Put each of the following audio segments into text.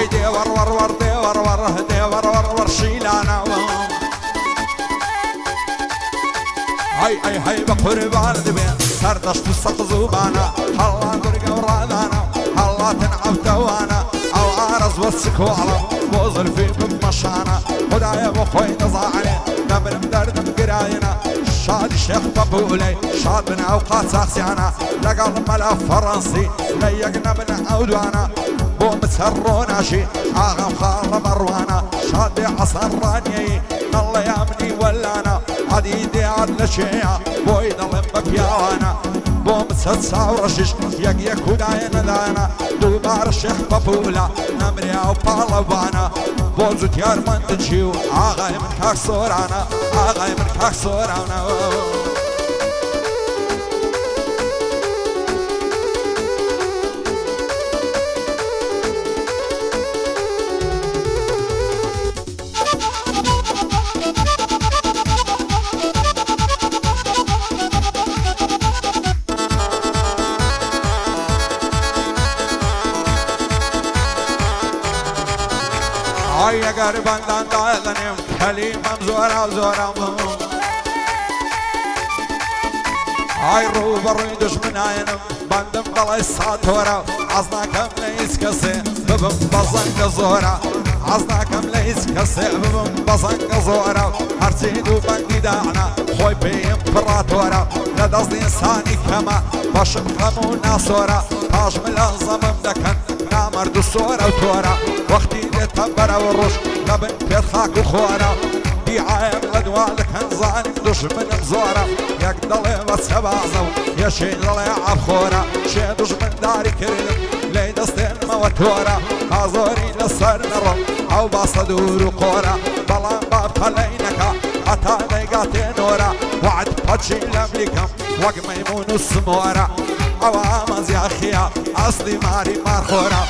هاي دي ور ور ور دي ور ور دي ور ور ور شيلانا هاي بقربان دبين سردش تسق زوبانا هلا درقة ورادانا هلا تنعب توانا او عارض وسكو على بوزر في بمشانا خدايا بخوي نزاعني نمر مدردم قراينا شاد الشيخ بابولي شاد من اوقات ساخسيانا لقل ملا فرنسي ليقنا من عودوانا بو متسرون عشي اغم خال مروانا شاد بعصر رانيي الله يامني ولانا عديدي عدل شيعة بوي ظلم ببيانا بو متسسا ورشش يق وداين دانا دوبار الشيخ بابولا نمري او بالوانا بوزو تيار من تنشيو اغاي من كاك صورانا اغاي من كاك صورانا هاي قربان دان دالنيم كلمة زورا زورا هاي روبا رويدوش من عينم بندم بلاي ساتورا عزنا كم ليس كسي ببم بزنك زورا عزنا كم ليس كسي ببم بزنك زورا هرسيدو بندي داعنا خوي بي امبراتورا لدزد انساني كما باشم خمونا صورا تاج ملازم مدكن نامر دو صورا وتورا وقتي دي تنبرا والرش لبن بيت خاك وخورا ديعايم لدوالك هنزاني دوش من مزورا يك ضلي واتسبازو يا شي ضلي عبخورا شي دوش من داري كريم لي دستين موتورا هازوري لسر نرم او باصدور وقورا بلان باب خلينكا حتى نيقاتي نورا وعد باتشي لملكم وق ميمون السمورا عوامز يا خيا اصلي ماري مارخورا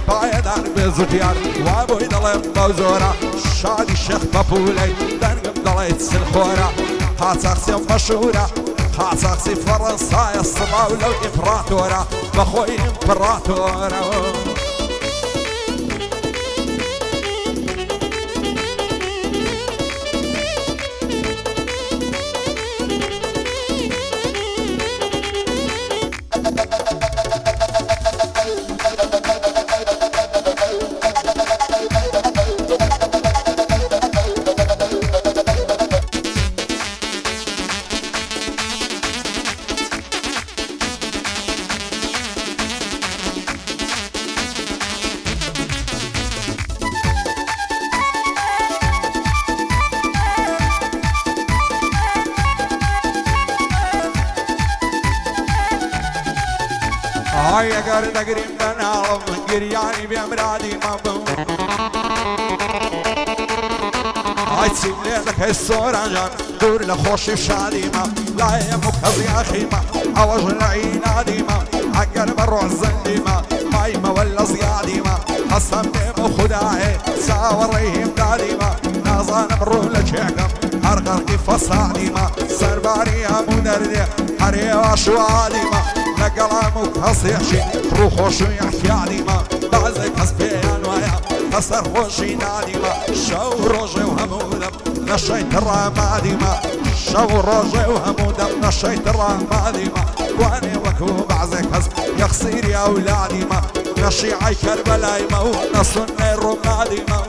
بايدار بزوتيار وابوي ضلم بوزورا شادي الشيخ بابولي دنقم ضليت سلخورا خاصاخسي مشهورة خاصاخسي فرنسا يا الصباولة وإمبراطورة بخوي إمبراطورة هاي قرد قريم بنالم قرياني بأمرادي مبو هاي تسيب ليلك هاي الصورة جان دور لخوشي بشادي ما لا يمك هزي أخي ما عوج العينادي ما عقر برو الزندي ما هاي ما ولا زيادي ما حسن بيمو خداعي ساوريهم دادي ما نازان برو لجيكم هرقر كيف الصعدي ما سرباري يا مدردي حري واشوالي ما لقلامك هصيحشي روحوشو يحكي عليما بعزك هسبيان ويا هسر خوشي ناديما شو روجي وهمودم نشيت الرماديما شو روجي وهمودم نشيت الرماديما واني وكو بعزك هس يخسير يا اولاديما نشي عي كربلاي مو نصني الرماديما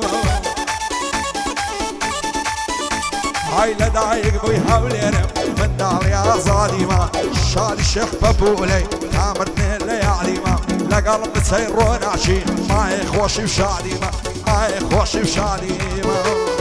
هاي لدايق بوي هاوليرم من دار يا ظالمة شال الشيخ بابولي تامرتني الليالي ما لقلب تسيرون عشي ما يخوشي بشادي ما يخوشي بشادي ما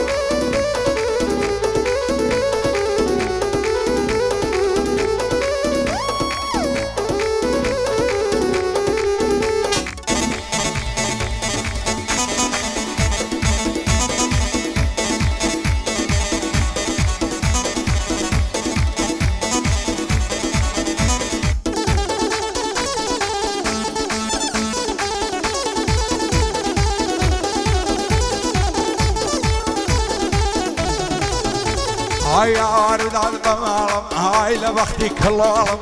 هاي يا عارض القمالم هاي لبختي كلالم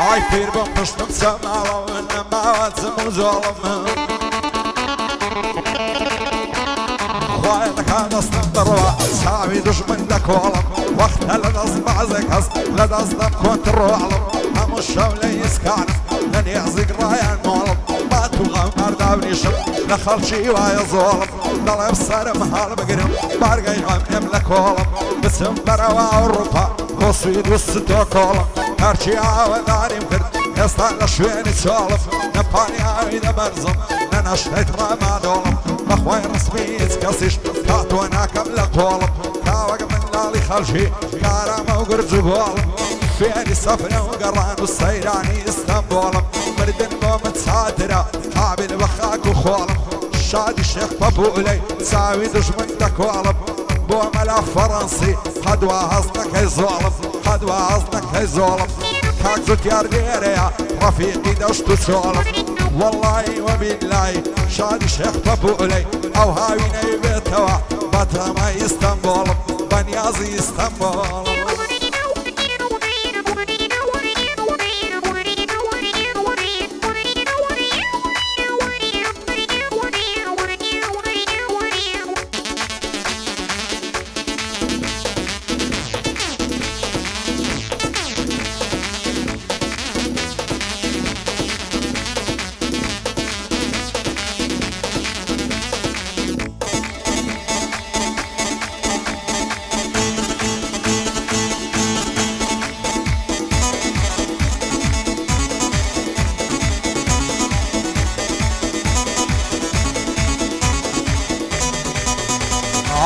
هاي بير بمشتم سما وانما واتزم وزولم خوالك هذا استنطروا سامي دشمن دك والم وقت لدز بعزك هز لدز دم كنت روعلم هم الشولة يسكان لن يعزق رايان مولم ما تبغى مردابني شم دخل شي واي ظولم ضل بصر مهال بقرم بارقى يغم يملك ولم بسم بروا اوروبا وصيد وستوكولم هرشي عاوداني مكرد يستغل شويني تسولف نباني عايدة برزم ننشتيت راما دولم بخوي رسمي يتكسيش كاتونا كمل قولم كاوق من لالي خلشي كارما وقرج قولم فيني سفرة وقران والسيراني اسطنبولم مردن قومت ساترة قابل بخاك وخولم شادي الشيخ بابولي تساوي دشمن دكولم بو ملا فرنسي خدوا هزنك هي زولم خدوا هزنك هي زولم كاك زوت يارديريا رفيقي دوشتو سولم والله وبالله شادي الشيخ بابولي او هاويني بيتوا باتما اسطنبول بنيازي اسطنبول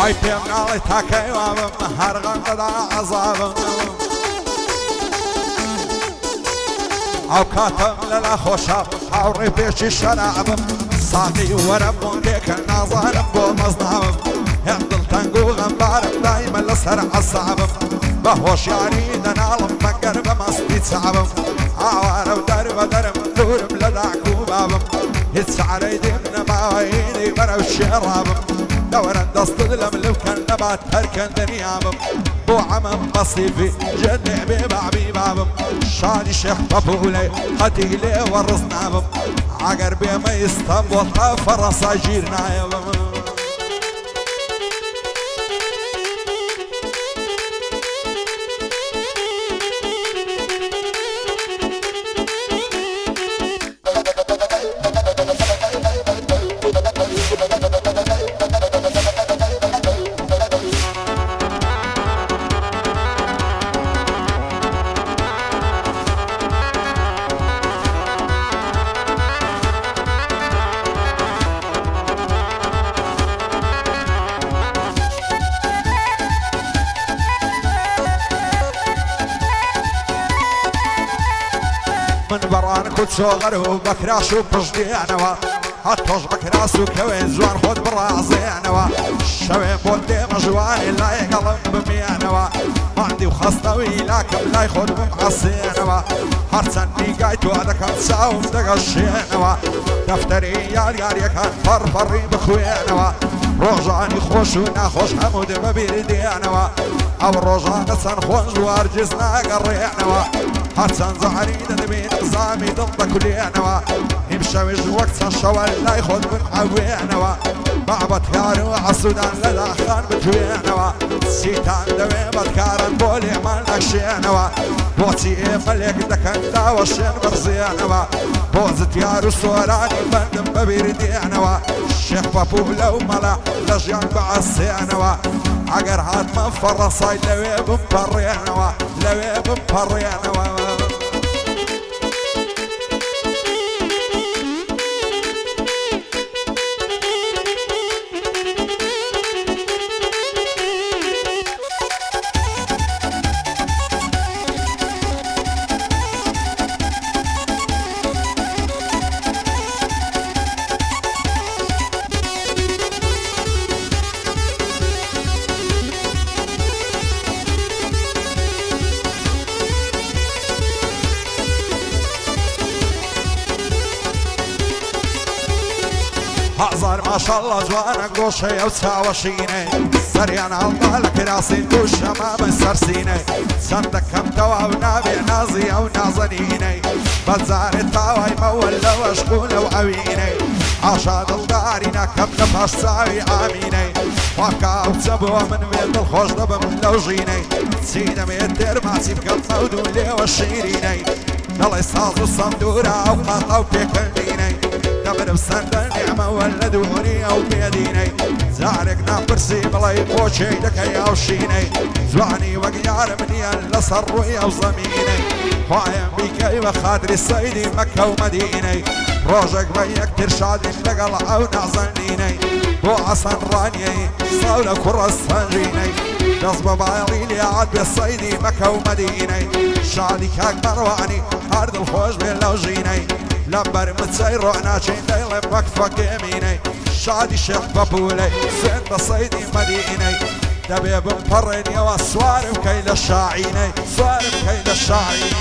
هاي بيمنا لي تاكي وابم هرغن قدا عذابم او كاتم للا خوشاب او ريبيشي شرابم ساقي وربون ديك النظارم بو مصنعبم يمدل تنقو غنبارم دايما لسر عصابم بهوش ياريد نالم بقر بمسبي تعبم عوارو درب درم دورم لدعكو بابم يتسعري دمنا باويني برو شرابم دوران دست دلم لو كان نبات تركن دنيابم بو عمم بصيفي جنع ببعبي بابم شادي شيخ بابولي قتيلي ورزنابم عقر بيما اسطنبول فرنسا جيرنا يابم من بران كنت صغر وبكراش وبجديانوا هاتوش بكراس وكوين زوان خود برازينوا الشوين بودي مجواني لا يقلم بميانوا عندي وخاصتوي لكن لا يخود بمعصينوا هرسني قايتو هذا كان ساوم دقشينوا دفتري يالياري كان فرفري بخوينوا روجاني خوش وناخوش حمود ببيردينوا او روجان سنخونج وارجزنا قرينوا هرسن زعريد نبين نظامي ضد كلينوا يمشوش وقت الشوال لا يخد من حوينوا بعبت كارو عالسودان للاخان بتوينوا سيتان دوي بتكارن بولي مالك شينوا بوتي ملك دكن داوشين برزينوا بوزت يارو سوراني بندم ببيردينوا الشيخ بابولا وملا لجيان بعسينوا عقر هاد من فرصاي لوي بمبرينوا لوي بمبرينوا هزار ما شاء الله جوانك قوشي وتساوشيني سريان الله لك راسي دوش شمام سرسيني صندك كم توا ونابي نازي او نازنيني بزار التاوي مولا وشقول وعويني عشاد الدارينا كم نفاش ساوي اميني وكاو تسبوا من بيت الخوش دب من لوجيني سينا ميتر ما سيبقى مودولي والشيريني الله يصاز الصندورة وقاطع وبيكليني دبر بسند نعمة ولا دوري او بيديني زارقنا برسي بلاي بوشي دك يا وشيني زواني وقيار مني الا صروي او زميني خايم بيكي وخاطري السيدي مكة ومديني روجك بيك ترشادي لقل او نعزنيني بو عصن رانيي صولة كرة السنجيني جذب بايلي عاد بالصيدي مكة ومديني شادي كاك مرواني هارد الخوش باللوجيني لبر متسير وانا شين دايلم وقفك يميني شادي شيخ بابولي سين بصيدي مديني دبيب مفرني وسوارم كيل الشاعيني سوارم كيل الشاعيني